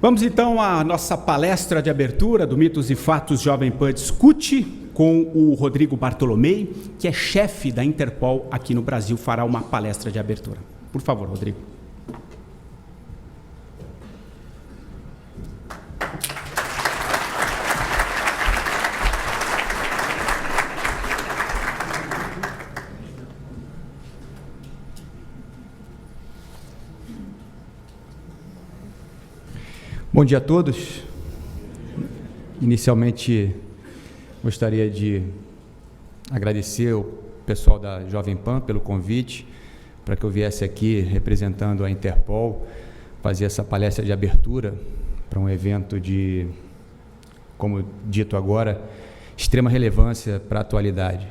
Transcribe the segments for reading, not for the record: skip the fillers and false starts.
Vamos então à nossa palestra de abertura do Mitos e Fatos Jovem Pan Discute, com o Rodrigo Bartolomei, que é chefe da Interpol aqui no Brasil, fará uma palestra de abertura. Por favor, Rodrigo. Bom dia a todos. Inicialmente, gostaria de agradecer o pessoal da Jovem Pan pelo convite, para que eu viesse aqui representando a Interpol, fazer essa palestra de abertura para um evento de, como dito agora, extrema relevância para a atualidade.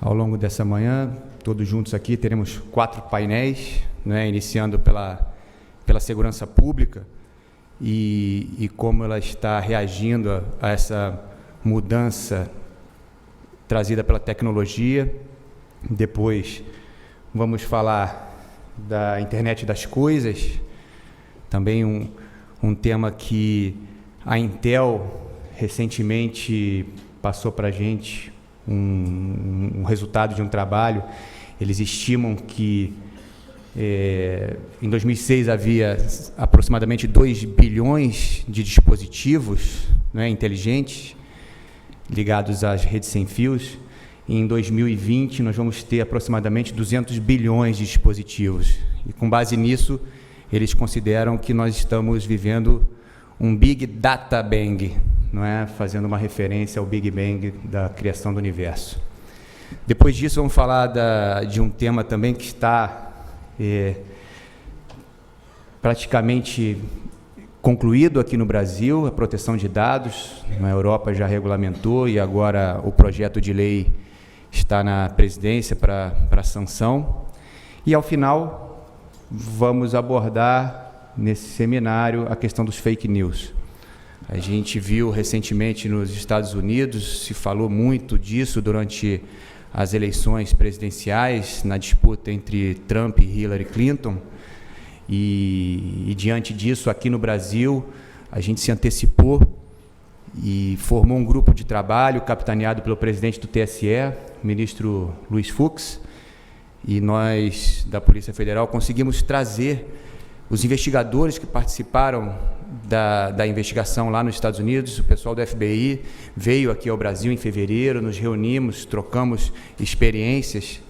Ao longo dessa manhã, todos juntos aqui, teremos 4 painéis, iniciando pela segurança pública, e como ela está reagindo a essa mudança trazida pela tecnologia. Depois vamos falar da internet das coisas, também um tema que a Intel recentemente passou para a gente um resultado de um trabalho. Eles estimam que em 2006 havia aproximadamente 2 bilhões de dispositivos inteligentes ligados às redes sem fios, e em 2020 nós vamos ter aproximadamente 200 bilhões de dispositivos. E com base nisso, eles consideram que nós estamos vivendo um Big Data Bang, fazendo uma referência ao Big Bang da criação do universo. Depois disso, vamos falar de um tema também que está praticamente concluído aqui no Brasil, a proteção de dados. Na Europa já regulamentou e agora o projeto de lei está na presidência para sanção. E, ao final, vamos abordar nesse seminário a questão dos fake news. A gente viu recentemente nos Estados Unidos, se falou muito disso durante as eleições presidenciais, na disputa entre Trump e Hillary Clinton, e diante disso, aqui no Brasil, a gente se antecipou e formou um grupo de trabalho capitaneado pelo presidente do TSE, o ministro Luiz Fux, e nós, da Polícia Federal, conseguimos trazer os investigadores que participaram da investigação lá nos Estados Unidos. O pessoal do FBI veio aqui ao Brasil em fevereiro, nos reunimos, trocamos experiências,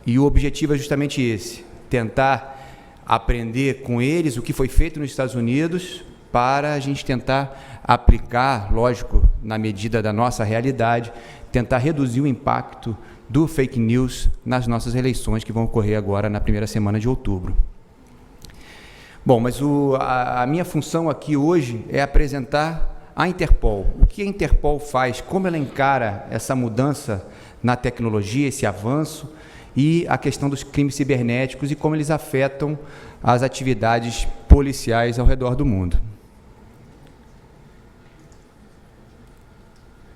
e o objetivo é justamente esse: tentar aprender com eles o que foi feito nos Estados Unidos, para a gente tentar aplicar, lógico, na medida da nossa realidade, tentar reduzir o impacto do fake news nas nossas eleições, que vão ocorrer agora na primeira semana de outubro. Bom, mas a minha função aqui hoje é apresentar a Interpol. O que a Interpol faz, como ela encara essa mudança na tecnologia, esse avanço, e a questão dos crimes cibernéticos e como eles afetam as atividades policiais ao redor do mundo.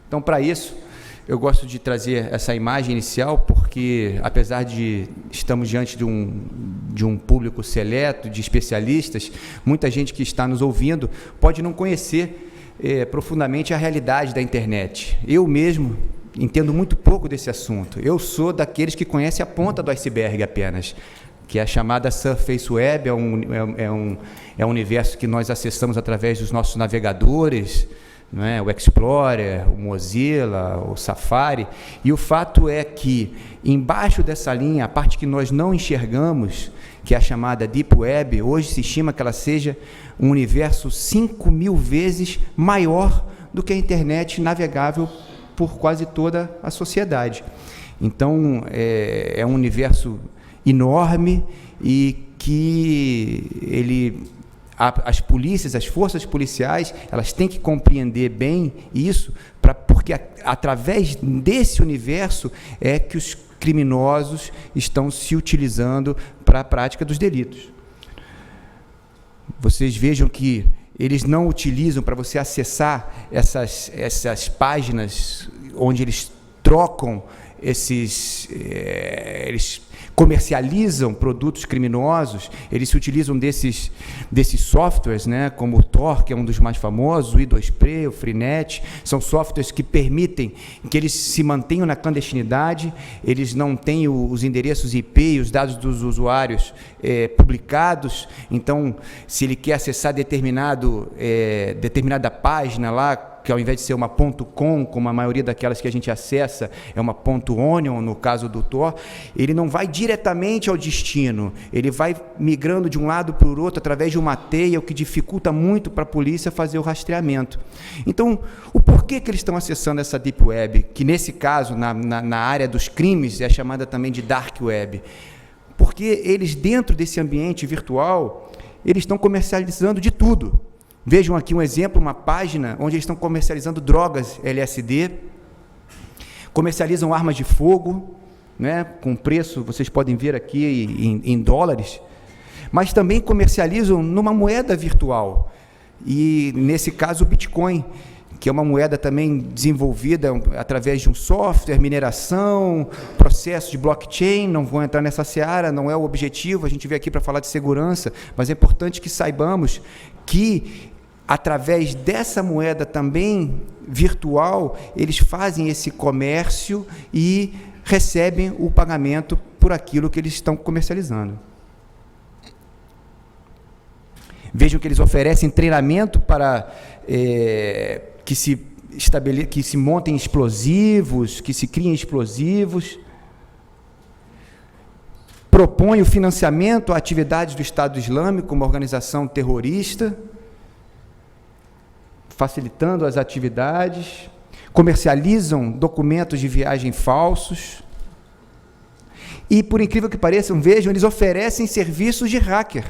Então, para isso, eu gosto de trazer essa imagem inicial, porque, apesar de estamos diante de um público seleto, de especialistas, muita gente que está nos ouvindo pode não conhecer profundamente a realidade da internet. Eu mesmo entendo muito pouco desse assunto. Eu sou daqueles que conhecem a ponta do iceberg apenas, que é a chamada Surface Web, é um universo que nós acessamos através dos nossos navegadores, o Explorer, o Mozilla, o Safari, e o fato é que, embaixo dessa linha, a parte que nós não enxergamos, que é a chamada Deep Web, hoje se estima que ela seja um universo 5.000 vezes maior do que a internet navegável por quase toda a sociedade. Então, é um universo enorme, e que as polícias, as forças policiais, elas têm que compreender bem isso, porque através desse universo é que os criminosos estão se utilizando para a prática dos delitos. Vocês vejam que eles não utilizam, para você acessar essas páginas onde eles trocam eles comercializam produtos criminosos, eles se utilizam desses softwares, né, como o Tor, que é um dos mais famosos, o I2Pre, o Freenet, são softwares que permitem que eles se mantenham na clandestinidade, eles não têm os endereços IP e os dados dos usuários publicados, então, se ele quer acessar determinada página lá, que ao invés de ser uma .com, como a maioria daquelas que a gente acessa, é uma .onion, no caso do Tor, ele não vai diretamente ao destino, ele vai migrando de um lado para o outro através de uma teia, o que dificulta muito para a polícia fazer o rastreamento. Então, o porquê que eles estão acessando essa Deep Web, que nesse caso, na área dos crimes, é chamada também de Dark Web? Porque eles, dentro desse ambiente virtual, eles estão comercializando de tudo. Vejam aqui um exemplo, uma página onde eles estão comercializando drogas LSD, comercializam armas de fogo, né, com preço, vocês podem ver aqui em dólares, mas também comercializam numa moeda virtual, e nesse caso o Bitcoin, que é uma moeda também desenvolvida através de um software, mineração, processo de blockchain. Não vou entrar nessa seara, não é o objetivo, a gente veio aqui para falar de segurança, mas é importante que saibamos que através dessa moeda também virtual, eles fazem esse comércio e recebem o pagamento por aquilo que eles estão comercializando. Vejam que eles oferecem treinamento para que se montem explosivos, que se criem explosivos, propõem o financiamento a atividades do Estado Islâmico, uma organização terrorista, facilitando as atividades, comercializam documentos de viagem falsos e, por incrível que pareça, vejam, eles oferecem serviços de hacker.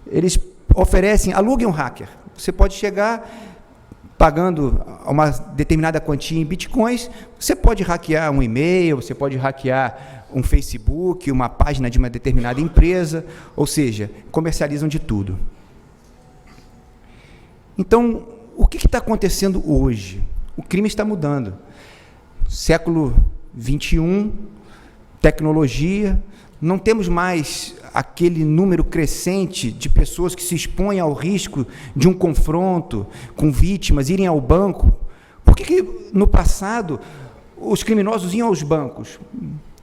Eles oferecem, aluguem um hacker. Você pode chegar pagando uma determinada quantia em bitcoins, você pode hackear um e-mail, você pode hackear um Facebook, uma página de uma determinada empresa, ou seja, comercializam de tudo. Então, o que está acontecendo hoje? O crime está mudando. Século XXI, tecnologia, não temos mais aquele número crescente de pessoas que se expõem ao risco de um confronto com vítimas, irem ao banco. Por que no passado os criminosos iam aos bancos?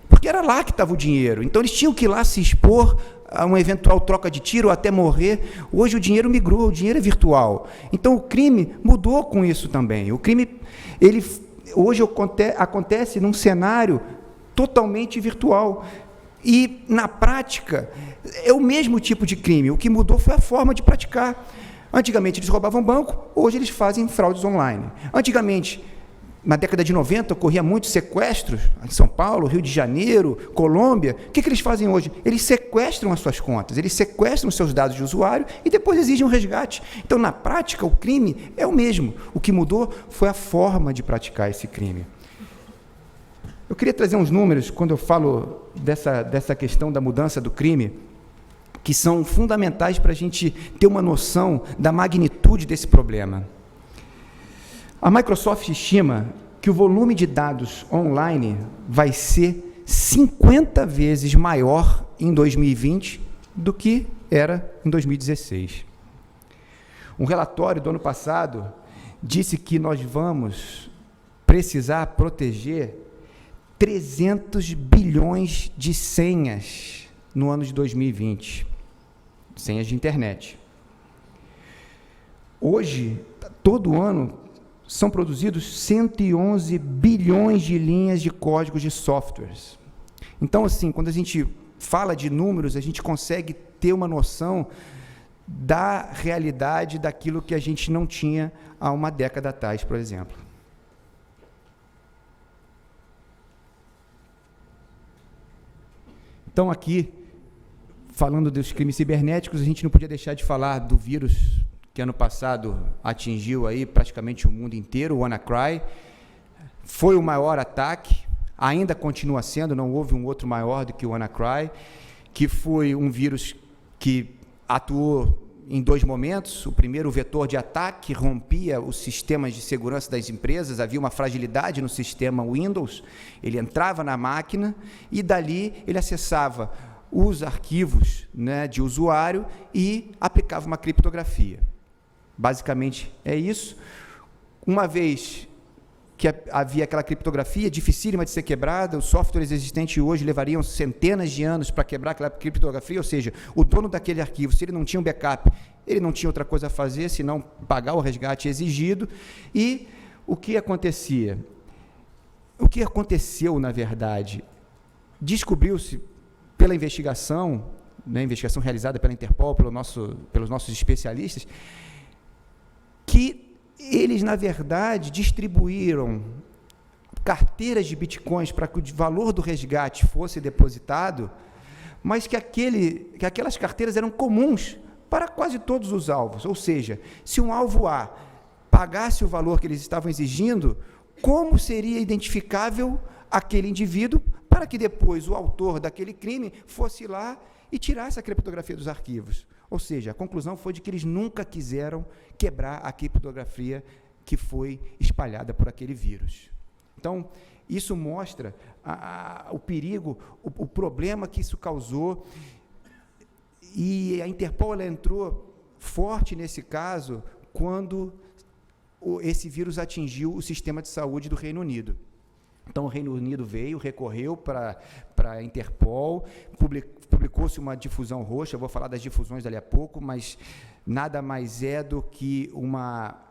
Porque era lá que estava o dinheiro. Então eles tinham que ir lá se expor a uma eventual troca de tiro ou até morrer. Hoje o dinheiro migrou, o dinheiro é virtual. Então o crime mudou com isso também. O crime, hoje acontece num cenário totalmente virtual. E, na prática, é o mesmo tipo de crime. O que mudou foi a forma de praticar. Antigamente eles roubavam banco, hoje eles fazem fraudes online. Antigamente, na década de 90, ocorria muitos sequestros, em São Paulo, Rio de Janeiro, Colômbia. O que eles fazem hoje? Eles sequestram as suas contas, eles sequestram os seus dados de usuário e depois exigem um resgate. Então, na prática, o crime é o mesmo. O que mudou foi a forma de praticar esse crime. Eu queria trazer uns números, quando eu falo dessa questão da mudança do crime, que são fundamentais para a gente ter uma noção da magnitude desse problema. A Microsoft estima que o volume de dados online vai ser 50 vezes maior em 2020 do que era em 2016. Um relatório do ano passado disse que nós vamos precisar proteger 300 bilhões de senhas no ano de 2020, senhas de internet. Hoje, todo ano, são produzidos 111 bilhões de linhas de códigos de softwares. Então, assim, quando a gente fala de números, a gente consegue ter uma noção da realidade daquilo que a gente não tinha há uma década atrás, por exemplo. Então, aqui, falando dos crimes cibernéticos, a gente não podia deixar de falar do vírus que ano passado atingiu aí praticamente o mundo inteiro, o WannaCry. Foi o maior ataque, ainda continua sendo, não houve um outro maior do que o WannaCry, que foi um vírus que atuou em dois momentos. O primeiro, o vetor de ataque, rompia os sistemas de segurança das empresas, havia uma fragilidade no sistema Windows, ele entrava na máquina e dali ele acessava os arquivos, né, de usuário e aplicava uma criptografia. Basicamente é isso. Uma vez que havia aquela criptografia dificílima de ser quebrada, os softwares existentes hoje levariam centenas de anos para quebrar aquela criptografia, ou seja, o dono daquele arquivo, se ele não tinha um backup, ele não tinha outra coisa a fazer, senão pagar o resgate exigido. E o que acontecia? O que aconteceu, na verdade? Descobriu-se, pela investigação, né, investigação realizada pela Interpol, pelos nossos especialistas, que eles, na verdade, distribuíram carteiras de bitcoins para que o valor do resgate fosse depositado, mas que aquelas carteiras eram comuns para quase todos os alvos. Ou seja, se um alvo A pagasse o valor que eles estavam exigindo, como seria identificável aquele indivíduo para que depois o autor daquele crime fosse lá e tirasse a criptografia dos arquivos? Ou seja, a conclusão foi de que eles nunca quiseram quebrar a criptografia que foi espalhada por aquele vírus. Então, isso mostra o perigo, o problema que isso causou, e a Interpol ela entrou forte nesse caso quando esse vírus atingiu o sistema de saúde do Reino Unido. Então, o Reino Unido recorreu para a Interpol, publicou-se uma difusão roxa, eu vou falar das difusões dali a pouco, mas nada mais é do que uma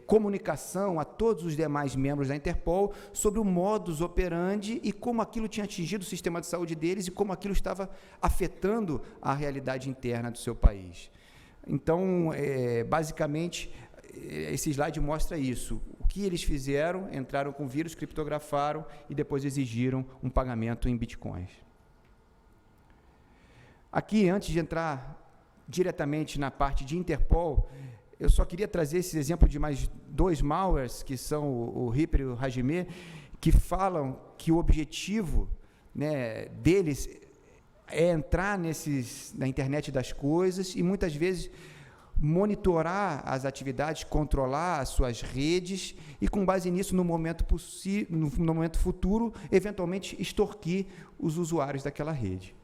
comunicação a todos os demais membros da Interpol sobre o modus operandi e como aquilo tinha atingido o sistema de saúde deles e como aquilo estava afetando a realidade interna do seu país. Então, basicamente, esse slide mostra isso. O que eles fizeram? Entraram com vírus, criptografaram e depois exigiram um pagamento em bitcoins. Aqui, antes de entrar diretamente na parte de Interpol, eu só queria trazer esse exemplo de mais dois malwares, que são o Reaper e o Hajime, que falam que o objetivo, né, deles é entrar na internet das coisas e muitas vezes monitorar as atividades, controlar as suas redes e, com base nisso, no momento futuro, eventualmente extorquir os usuários daquela rede.